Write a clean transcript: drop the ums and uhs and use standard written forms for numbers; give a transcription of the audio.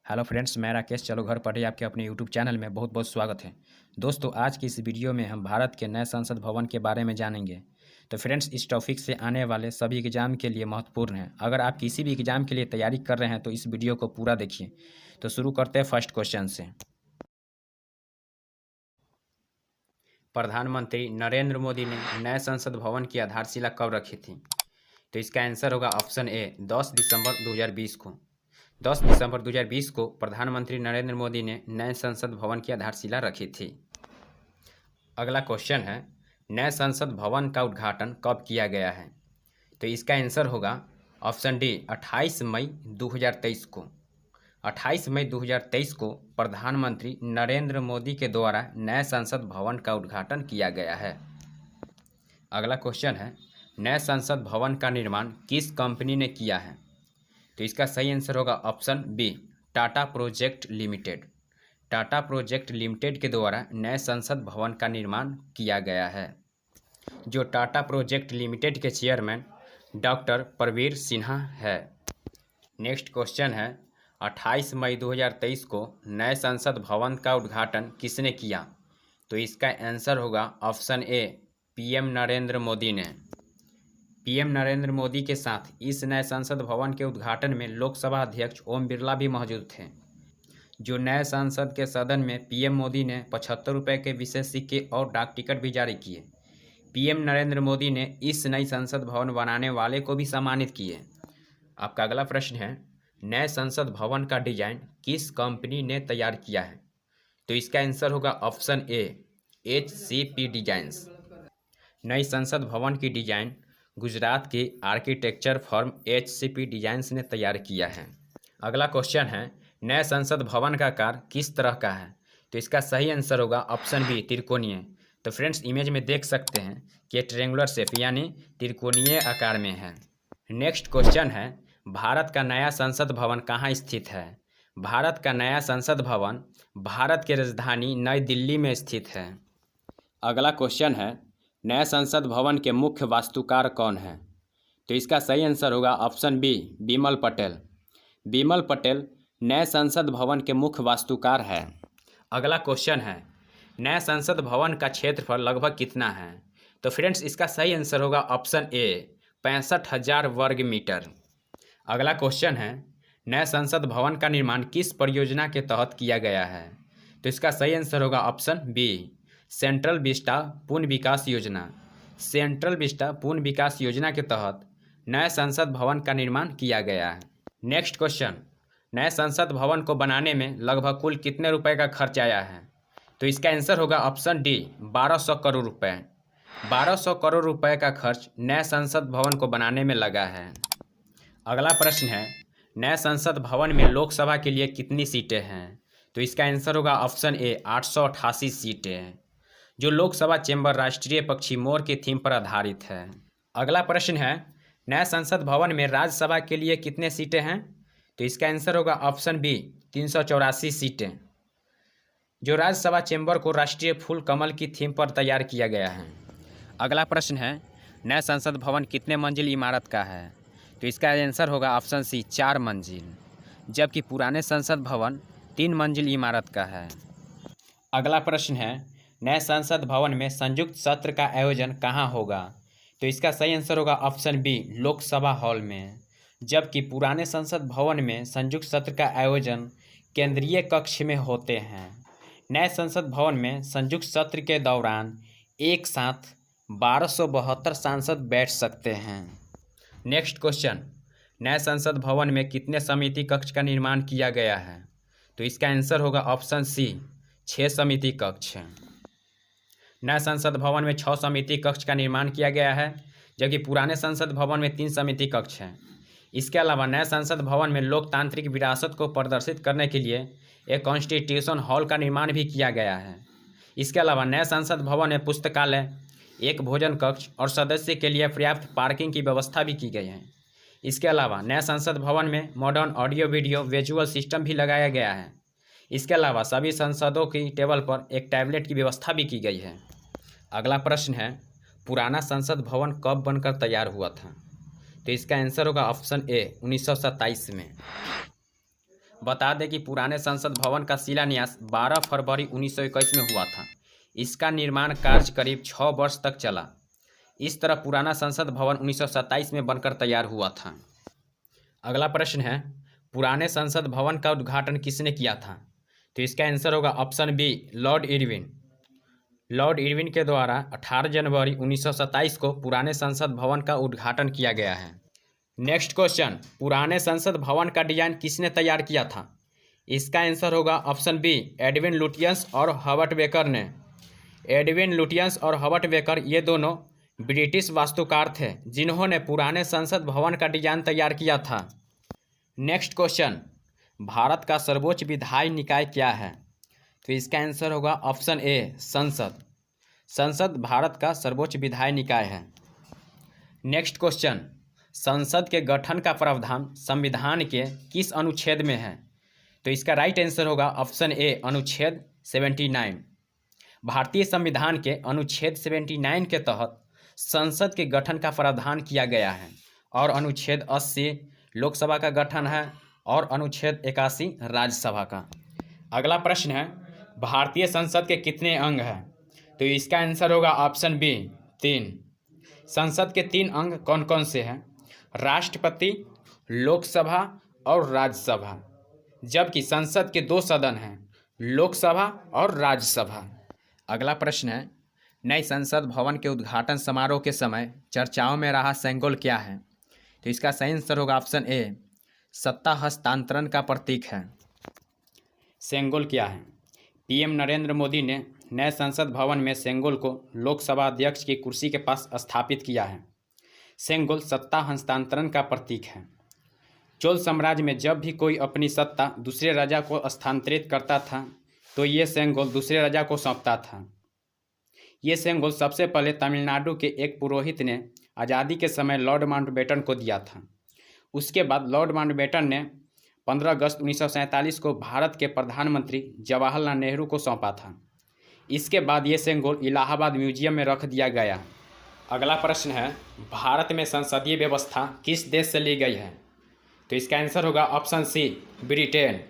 Hello friends, मैं राकेश चलो घर पढ़े आपके अपने यूट्यूब चैनल में बहुत बहुत स्वागत है। दोस्तों, आज की इस वीडियो में हम भारत के नए संसद भवन के बारे में जानेंगे। तो फ्रेंड्स, इस टॉपिक से आने वाले सभी एग्जाम के लिए महत्वपूर्ण है। अगर आप किसी भी एग्जाम के लिए तैयारी कर रहे हैं तो इस वीडियो को पूरा देखिए। तो शुरू करते हैं फर्स्ट क्वेश्चन से। प्रधानमंत्री नरेंद्र मोदी ने नए संसद भवन की आधारशिला कब रखी थी? तो इसका आंसर होगा ऑप्शन ए 10 दिसंबर 2020 को। 10 दिसंबर 2020 को प्रधानमंत्री नरेंद्र मोदी ने नए संसद भवन की आधारशिला रखी थी। अगला क्वेश्चन है, नए संसद भवन का उद्घाटन कब किया गया है? तो इसका आंसर होगा ऑप्शन डी 28 मई 2023 को। 28 मई 2023 को प्रधानमंत्री नरेंद्र मोदी के द्वारा नए संसद भवन का उद्घाटन किया गया है। अगला क्वेश्चन है, नए संसद भवन का निर्माण किस कंपनी ने किया है? तो इसका सही आंसर होगा option B Tata project limited. Tata project limited के द्वारा नए संसद भवन का निर्माण किया गया है। जो टाटा प्रोजेक्ट लिमिटेड के चेयरमैन डॉक्टर प्रवीर सिन्हा है। नेक्स्ट क्वेश्चन है, 28 मई 2023 को नए संसद भवन का उद्घाटन किसने किया? तो इसका आंसर होगा option A PM Narendra Modi ने। पीएम नरेंद्र मोदी के साथ इस नए संसद भवन के उद्घाटन में लोकसभा अध्यक्ष ओम बिरला भी मौजूद थे। जो नए संसद के सदन में पीएम मोदी ने 75 रुपये के विशेष सिक्के और डाक टिकट भी जारी किए। पीएम नरेंद्र मोदी ने इस नई संसद भवन बनाने वाले को भी सम्मानित किए। आपका अगला प्रश्न है, नए संसद भवन का डिजाइन किस कंपनी ने तैयार किया है? तो इसका आंसर होगा ऑप्शन ए HCP डिजाइन्स। नई संसद भवन की डिजाइन गुजरात की आर्किटेक्चर फर्म HCP डिजाइन्स ने तैयार किया है। अगला क्वेश्चन है, नए संसद भवन का आकार किस तरह का है? तो इसका सही आंसर होगा ऑप्शन बी त्रिकोणीय। तो फ्रेंड्स, इमेज में देख सकते हैं कि ये ट्रायंगुलर शेप यानी त्रिकोणीय आकार में है। नेक्स्ट क्वेश्चन है, भारत का नया संसद भवन कहाँ स्थित है? भारत का नया संसद भवन भारत की राजधानी नई दिल्ली में स्थित है। अगला क्वेश्चन है, नए संसद भवन के मुख्य वास्तुकार कौन है? तो इसका सही आंसर होगा ऑप्शन बी बिमल पटेल। बिमल पटेल नए संसद भवन के मुख्य वास्तुकार है। अगला क्वेश्चन है, नए संसद भवन का क्षेत्रफल लगभग कितना है? तो फ्रेंड्स, इसका सही आंसर होगा ऑप्शन ए 65,000 वर्ग मीटर। अगला क्वेश्चन है, नए संसद भवन का निर्माण किस परियोजना के तहत किया गया है? तो इसका सही आंसर होगा ऑप्शन बी सेंट्रल विस्टा पुनः विकास योजना। सेंट्रल विस्टा पुनः विकास योजना के तहत नए संसद भवन का निर्माण किया गया है। नेक्स्ट क्वेश्चन, नए संसद भवन को बनाने में लगभग कुल कितने रुपए का खर्च आया है? तो इसका आंसर होगा ऑप्शन डी 1200 करोड़ रुपए। 1200 करोड़ रुपए का खर्च नए संसद भवन को बनाने में लगा है। अगला प्रश्न है, नए संसद भवन में लोकसभा के लिए कितनी सीटें हैं? तो इसका आंसर होगा ऑप्शन ए 888 सीटें, जो लोकसभा चेंबर राष्ट्रीय पक्षी मोर की थीम पर आधारित है। अगला प्रश्न है, नए संसद भवन में राज्यसभा के लिए कितने सीटें हैं? तो इसका आंसर होगा ऑप्शन बी 384 सीटें, जो राज्यसभा चेंबर को राष्ट्रीय फूल कमल की थीम पर तैयार किया गया है। अगला प्रश्न है, नए संसद भवन कितने मंजिल इमारत का है? तो इसका आंसर होगा ऑप्शन सी 4 मंजिल, जबकि पुराने संसद भवन 3 मंजिल इमारत का है। अगला प्रश्न है, नए संसद भवन में संयुक्त सत्र का आयोजन कहाँ होगा? तो इसका सही आंसर होगा ऑप्शन बी लोकसभा हॉल में, जबकि पुराने संसद भवन में संयुक्त सत्र का आयोजन केंद्रीय कक्ष में होते हैं। नए संसद भवन में संयुक्त सत्र के दौरान एक साथ 1272 सांसद बैठ सकते हैं। नेक्स्ट क्वेश्चन, नए संसद भवन में कितने समिति कक्ष का निर्माण किया गया है? तो इसका आंसर होगा ऑप्शन सी 6 समिति कक्ष। नए संसद भवन में 6 समिति कक्ष का निर्माण किया गया है, जबकि पुराने संसद भवन में 3 समिति कक्ष हैं। इसके अलावा नए संसद भवन में लोकतांत्रिक विरासत को प्रदर्शित करने के लिए एक कॉन्स्टिट्यूशन हॉल का निर्माण भी किया गया है। इसके अलावा नए संसद भवन में पुस्तकालय, एक भोजन कक्ष और सदस्य के लिए पर्याप्त पार्किंग की व्यवस्था भी की गई है। इसके अलावा नए संसद भवन में modern audio video visual system भी लगाया गया है। इसके अलावा सभी सांसदों की टेबल पर एक टैबलेट की व्यवस्था भी की गई है। अगला प्रश्न है, पुराना संसद भवन कब बनकर तैयार हुआ था? तो इसका आंसर होगा ऑप्शन ए 1927 में। बता दें कि पुराने संसद भवन का शिलान्यास 12 फरवरी 1921 में हुआ था। इसका निर्माण कार्य करीब 6 वर्ष तक चला। इस तरह पुराना संसद भवन 1927 में बनकर तैयार हुआ था। अगला प्रश्न है, पुराने संसद भवन का उद्घाटन किसने किया था? तो इसका आंसर होगा option B, lord Irwin. Lord Irwin के द्वारा 18 जनवरी 1927 को पुराने संसद भवन का उद्घाटन किया गया है। नेक्स्ट क्वेश्चन, पुराने संसद भवन का डिजाइन किसने तैयार किया था? इसका आंसर होगा ऑप्शन बी, एडविन लुटियंस और हॉवर्ड बेकर ने। एडविन लुटियंस और हॉवर्ड बेकर ये दोनों ब्रिटिश वास्तुकार थे जिन्होंने पुराने संसद भवन का डिजाइन तैयार किया था। नेक्स्ट क्वेश्चन, भारत का सर्वोच्च विधायी निकाय क्या है? तो इसका आंसर होगा ऑप्शन ए, संसद। संसद भारत का सर्वोच्च विधायी निकाय है। नेक्स्ट क्वेश्चन, संसद के गठन का प्रावधान संविधान के किस अनुच्छेद में है? तो इसका राइट आंसर होगा ऑप्शन ए, अनुच्छेद 79। भारतीय संविधान के अनुच्छेद 79 के तहत संसद के गठन का प्रावधान किया गया है और अनुच्छेद 80 लोकसभा का गठन है और अनुच्छेद 81 राज्यसभा का। अगला प्रश्न है, भारतीय संसद के कितने अंग हैं? तो इसका आंसर होगा ऑप्शन बी, 3। संसद के 3 अंग कौन कौन से हैं? राष्ट्रपति, लोकसभा और राज्यसभा। जबकि संसद के 2 सदन हैं, लोकसभा और राज्यसभा। अगला प्रश्न है, नए संसद भवन के उद्घाटन समारोह के समय चर्चाओं में रहा सेंगोल क्या है? तो इसका सही आंसर होगा ऑप्शन ए, सत्ता हस्तांतरण का प्रतीक है। सेंगोल क्या है? पीएम नरेंद्र मोदी ने नए संसद भवन में सेंगोल को लोकसभा अध्यक्ष की कुर्सी के पास स्थापित किया है। सेंगोल सत्ता हस्तांतरण का प्रतीक है। चोल साम्राज्य में जब भी कोई अपनी सत्ता दूसरे राजा को स्थानांतरित करता था तो ये सेंगोल दूसरे राजा को सौंपता था। ये सेंगोल सबसे पहले तमिलनाडु के एक पुरोहित ने आज़ादी के समय लॉर्ड माउंटबेटन को दिया था। उसके बाद लॉर्ड माउंटबेटन ने 15 अगस्त 1947 को भारत के प्रधानमंत्री जवाहरलाल नेहरू को सौंपा था। इसके बाद ये सेंगोल इलाहाबाद म्यूजियम में रख दिया गया। अगला प्रश्न है, भारत में संसदीय व्यवस्था किस देश से ली गई है? तो इसका आंसर होगा ऑप्शन सी, ब्रिटेन।